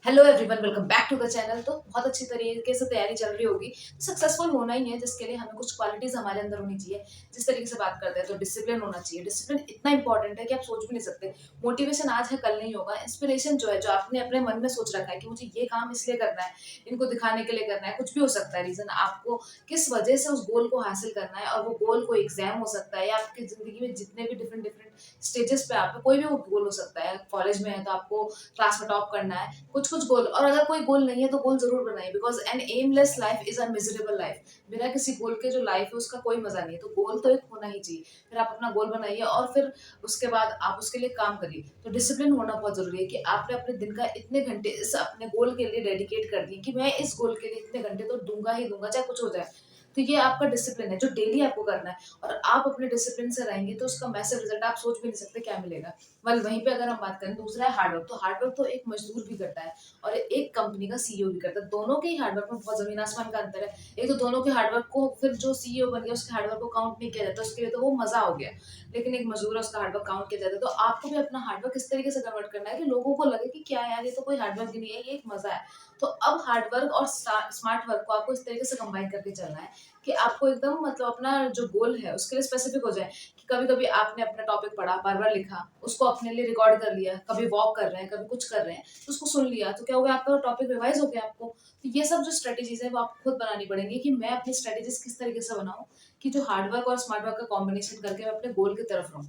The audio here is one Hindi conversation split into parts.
Hello everyone, welcome back to the channel. तो बहुत अच्छी तरीके से तैयारी चल रही होगी। सक्सेसफुल होना ही है, जिसके लिए हमें कुछ क्वालिटीज हमारे अंदर होनी चाहिए। जिस तरीके से बात करते हैं तो डिसिप्लिन होना चाहिए। डिसिप्लिन इतना इंपॉर्टेंट है कि आप सोच भी नहीं सकते। मोटिवेशन आज है, कल नहीं होगा। इंस्पिरेशन जो है, जो आपने अपने मन में सोच रखा है कि मुझे ये काम इसलिए करना है, इनको दिखाने के लिए करना है, कुछ भी हो सकता है रीजन। आपको किस वजह से उस गोल को हासिल करना है, और वो गोल कोई एग्जाम हो सकता है या आपकी जिंदगी में जितने भी डिफरेंट डिफरेंट स्टेजेस पे आप कोई भी वो गोल हो सकता है। कॉलेज में है तो आपको क्लास में टॉप करना है, कुछ कुछ गोल। और अगर कोई गोल नहीं है तो गोल जरूर बनाइए, because an aimless life is a miserable life. बिना किसी गोल के जो लाइफ है उसका कोई मजा नहीं है। तो गोल तो एक होना ही चाहिए। फिर आप अपना गोल बनाइए और फिर उसके बाद आप उसके लिए काम करिए। तो डिसिप्लिन होना बहुत जरूरी है कि आपने अपने दिन का इतने घंटे इस अपने गोल के लिए डेडिकेट कर दिए कि मैं इस गोल के लिए इतने घंटे तो दूंगा ही दूंगा, चाहे कुछ हो जाए। तो ये आपका डिसिप्लिन है जो डेली आपको करना है। और आप अपने डिसिप्लिन से रहेंगे तो उसका मैसिव रिजल्ट आप सोच भी नहीं सकते क्या मिलेगा। वहीं पे अगर हम बात करें, दूसरा है हार्डवर्क। तो हार्डवर्क तो एक मजदूर भी करता है और एक कंपनी का सीईओ भी करता है। दोनों के ही हार्डवर्क में बहुत जमीन आसमान का अंतर है। एक तो दोनों के हार्डवर्क को फिर जो सीईओ बन गया उसके हार्डवर्क को काउंट नहीं किया जाता, उसके लिए तो वो मजा हो गया। लेकिन एक मजदूर है, उसका हार्डवर्क काउंट किया जाता है। तो आपको भी अपना हार्डवर्क इस तरीके से कन्वर्ट करना है कि लोगों को लगे कि क्या यार, ये तो कोई हार्डवर्क ही नहीं है, ये एक मजा है। तो अब हार्डवर्क और स्मार्ट वर्क को आपको इस तरीके से कंबाइन करके चलना है कि आपको एकदम मतलब अपना जो गोल है उसके लिए स्पेसिफिक हो जाए। कि कभी कभी आपने अपना टॉपिक पढ़ा, बार बार लिखा, उसको अपने लिए रिकॉर्ड कर लिया, कभी वॉक कर रहे हैं, कभी कुछ कर रहे हैं, तो उसको सुन लिया, तो क्या हो गया, आपका टॉपिक रिवाइज हो गया आपको। तो ये सब जो स्ट्रेटेजीज है वो आपको खुद बनानी पड़ेंगी कि मैं अपनी स्ट्रेटेजीज किस तरीके से बनाऊं कि जो हार्डवर्क और स्मार्ट वर्क का कॉम्बिनेशन करके मैं अपने गोल की तरफ रहूं।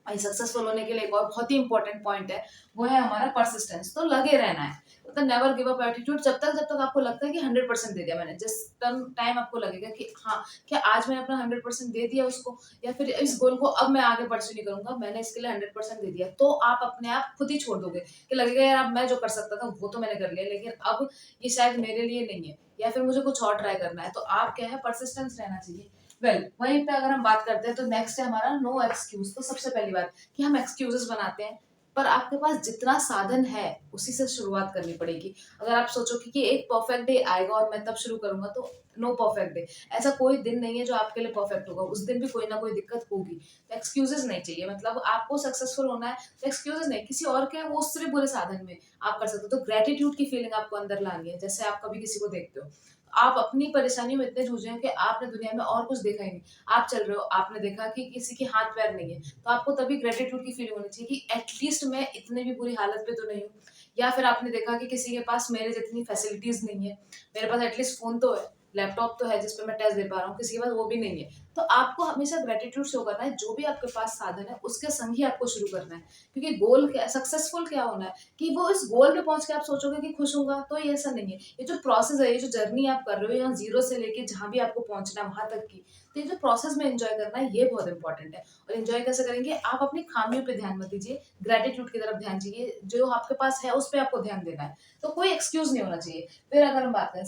सक्सेसफुल होने के लिए एक और बहुत ही इंपॉर्टेंट पॉइंट है, वो है हमारा परसिस्टेंस। तो लगे रहना है, मतलब नेवर गिव अप एटीट्यूड। जब तक आपको लगता है कि 100% दे दिया मैंने, जिस टाइम आपको लगेगा कि हाँ, क्या आज मैंने अपना 100% दे दिया उसको, या फिर इस गोल को अब मैं आगे परस्यू नहीं करूंगा, मैंने इसके लिए 100% दे दिया, तो आप अपने आप खुद ही छोड़ दोगे। कि लगेगा यार, अब मैं जो कर सकता था वो तो मैंने कर लिया, लेकिन अब ये शायद मेरे लिए नहीं है, या फिर मुझे कुछ और ट्राई करना है। तो आप क्या है, परसिस्टेंस रहना चाहिए। वहीं पे अगर हम बात करते हैं तो नेक्स्ट है हमारा नो एक्सक्यूज। तो सबसे पहली बात कि हम एक्सक्यूजेस बनाते हैं, पर आपके पास जितना साधन है उसी से शुरुआत करनी पड़ेगी। अगर आप सोचो कि एक परफेक्ट डे आएगा और मैं तब शुरू करूंगा, तो नो परफेक्ट डे। ऐसा कोई दिन नहीं है जो आपके लिए परफेक्ट होगा, उस दिन भी कोई ना कोई दिक्कत होगी। तो एक्सक्यूजेस नहीं चाहिए। मतलब आपको सक्सेसफुल होना है तो एक्सक्यूजेस नहीं, किसी और के वो उससे भी बुरे साधन में आप कर सकते हो। तो ग्रेटिट्यूड की फीलिंग आपको अंदर लानी है। जैसे आप कभी किसी को देखते हो, आप अपनी परेशानियों में इतने जूझे हैं कि आपने दुनिया में और कुछ देखा ही नहीं। आप चल रहे हो, आपने देखा कि किसी के हाथ पैर नहीं है, तो आपको तभी ग्रेटिट्यूड की फीलिंग होनी चाहिए कि एटलीस्ट मैं इतने भी बुरी हालत पे तो नहीं हूँ। या फिर आपने देखा कि किसी के पास मेरे जितनी फैसिलिटीज नहीं है, मेरे पास एटलीस्ट फोन तो है, लैपटॉप तो है जिसपे मैं टेस्ट दे पा रहा हूँ, किसी के पास वो भी नहीं है। तो आपको हमेशा ग्रेटिट्यूड शो करना है, जो भी आपके पास साधन है उसके संग ही आपको शुरू करना है। क्योंकि गोल क्या, सक्सेसफुल क्या होना है कि वो इस गोल पे पहुंच के आप सोचोगे कि खुश होगा, तो ये ऐसा नहीं है। ये जो प्रोसेस है, ये जो जर्नी आप कर रहे हो, यहाँ जीरो से लेके जहां भी आपको पहुंचना है वहां तक की, तो ये जो प्रोसेस में एंजॉय करना है ये बहुत इंपॉर्टेंट है। और एंजॉय कैसे करेंगे, आप अपनी खामियों पे ध्यान मत दीजिए, ग्रेटिट्यूड की तरफ ध्यान दीजिए, जो आपके पास है उस पर आपको ध्यान देना है। तो कोई एक्सक्यूज नहीं होना चाहिए। फिर अगर हम बात करें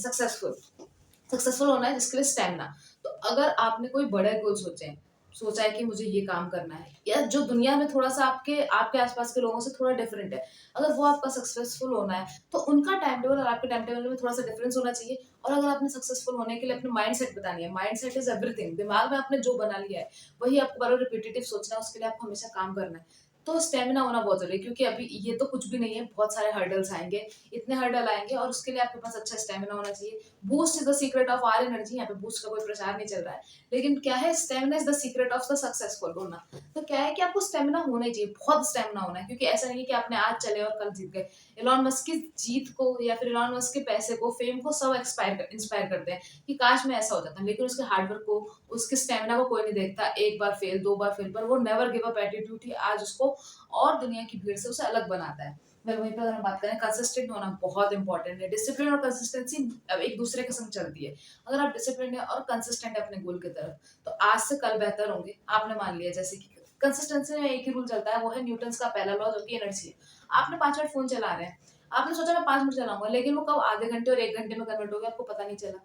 सक्सेसफुल होना है जिसके लिए स्टेमिना। तो अगर आपने कोई बड़े गोल सोचा है कि मुझे ये काम करना है, या जो दुनिया में थोड़ा सा आपके आपके आसपास के लोगों से थोड़ा डिफरेंट है, अगर वो आपका सक्सेसफुल होना है तो उनका टाइम टेबल और आपके टाइम टेबल में थोड़ा सा डिफरेंस होना चाहिए। और अगर आपने सक्सेसफुल होने के लिए अपने माइंड सेट बतानी है, माइंड सेट इज एवरीथिंग। दिमाग में आपने जो बना लिया है वही आपको बार रिपीटेटिव सोचना है, उसके लिए आपको हमेशा काम करना है। तो स्टेमिना होना बहुत जरूरी है, क्योंकि अभी ये तो कुछ भी नहीं है, बहुत सारे हर्डल्स आएंगे, इतने हर्डल आएंगे, और उसके लिए आपके पास अच्छा स्टेमिना होना चाहिए। Boost is the secret of our energy. यहाँ पे बूस्ट का कोई प्रचार नहीं चल रहा है, लेकिन क्या है, stamina is the secret of the successful होना। तो क्या है कि आपको स्टेमिना होना ही चाहिए, बहुत स्टेमिना होना है। क्योंकि ऐसा नहीं है कि आपने आज चले और कल जीत गए। इलॉन मस्क की जीत को या फिर इलॉन मस्क के पैसे को, फेम को सब इंस्पायर करते हैं कि काश मैं ऐसा हो जाता, लेकिन उसके हार्डवर्क को, उसके स्टेमिना को कोई नहीं देखता। एक बार फेल, दो बार फेल, पर वो नेवर गिव अप एटीट्यूड ही आज उसको और दुनिया की भीड़ से उसे अलग बनाता है। वहीं पर अगर हम बात करें, कंसिस्टेंट होना बहुत इंपॉर्टेंट है। डिसिप्लिन और कंसिस्टेंसी अब एक दूसरे के संग चलती है। अगर आप डिसिप्लिन है और कंसिस्टेंट है अपने गोल की तरफ, तो आज से कल बेहतर होंगे। आपने मान लिया, जैसे कि कंसिस्टेंसी में एक ही रूल चलता है, वो है न्यूटन्स का पहला लॉ, जो कि एनर्जी है। आपने 5 मिनट फोन चला रहे हैं, आपने सोचा मैं 5 मिनट चलाऊंगा, लेकिन वो कब आधे घंटे और 1 घंटे में कन्वर्ट हो गया, आपको पता नहीं चला।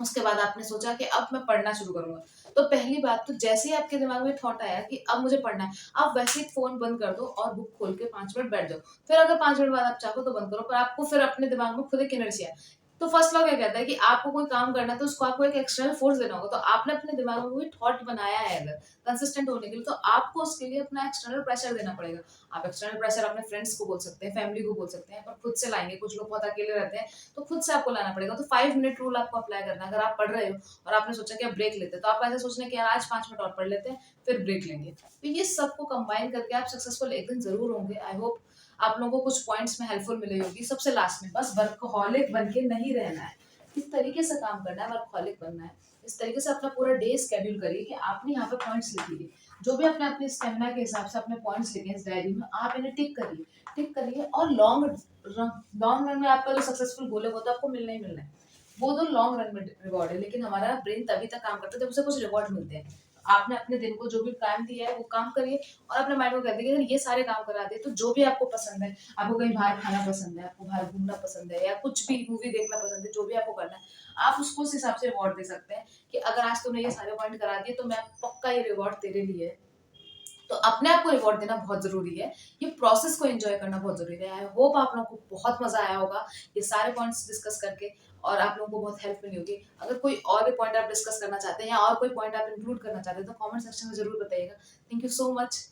उसके बाद आपने सोचा कि अब मैं पढ़ना शुरू करूंगा। तो पहली बात तो जैसे ही आपके दिमाग में थॉट आया कि अब मुझे पढ़ना है, आप वैसे ही फोन बंद कर दो और बुक खोल के 5 मिनट बैठ जाओ। फिर अगर 5 मिनट बाद आप चाहो तो बंद करो, पर आपको फिर अपने दिमाग में खुद एक एनर्जी है, तो फर्स्ट लॉ क्या कहता है कि आपको कोई काम करना है तो उसको आपको एक एक्सटर्नल फोर्स देना होगा। तो आपने अपने दिमाग में कोई थॉट बनाया है अगर कंसिस्टेंट होने के लिए, तो आपको उसके लिए अपना एक्सटर्नल प्रेशर देना पड़ेगा। आप एक्सटर्नल प्रेशर अपने फ्रेंड्स को बोल सकते हैं, फैमिली को बोल सकते हैं, पर खुद से लाएंगे। कुछ लोग बहुत अकेले रहते हैं, तो खुद से आपको लाना पड़ेगा। तो 5 मिनट रूल आपको अप्लाई करना है। अगर आप पढ़ रहे हो और आपने सोचा कि आप ब्रेक लेते हैं, तो आप ऐसे सोचना कि यार आज 5 मिनट और पढ़ लेते हैं, फिर ब्रेक लेंगे। तो ये सबको कंबाइन करके आप सक्सेसफुल एक दिन जरूर होंगे। आई होप आप लोगों को कुछ पॉइंट्स में हेल्पफुल मिले होगी। सबसे लास्ट में, बस वर्कहॉलिक बन के नहीं रहना है, इस तरीके से काम करना है, वर्कहॉलिक बनना है। इस तरीके से अपना पूरा डे स्केड्यूल करिए कि आपने यहाँ पे पॉइंट्स लिखिए, जो भी आपने अपने स्टेमिना के हिसाब से अपने पॉइंट्स लिखे इस डायरी में, आप इन्हें टिक करिए। और लॉन्ग रन में आपका जो सक्सेसफुल गोल है वो तो आपको मिलना ही मिलना है। वो तो लॉन्ग रन में रिवॉर्ड है, लेकिन हमारा ब्रेन तभी तक काम करता है जब उसे कुछ रिवॉर्ड मिलते हैं। आपने अपने दिन को जो भी टाइम दिया है वो काम करिए, और अपने माइंड को कहते हैं कि अगर ये सारे काम करा दिए तो जो भी आपको पसंद है, आपको कहीं बाहर खाना पसंद है, आपको बाहर घूमना पसंद है, या कुछ भी मूवी देखना पसंद है, जो भी आपको करना है, आप उसको उस हिसाब से रिवॉर्ड दे सकते हैं कि अगर आज तुमने ये सारे पॉइंट करा दिए तो मैं पक्का ये रिवॉर्ड तेरे लिए है। तो अपने आप को रिवॉर्ड देना बहुत जरूरी है। ये प्रोसेस को एंजॉय करना बहुत जरूरी है। आई होप आप लोगों को बहुत मजा आया होगा ये सारे पॉइंट्स डिस्कस करके, और आप लोगों को बहुत हेल्प मिली होगी। अगर कोई और भी पॉइंट आप डिस्कस करना चाहते हैं या और कोई पॉइंट आप इंक्लूड करना चाहते हैं तो कमेंट सेक्शन में जरूर बताइएगा। Thank you so much.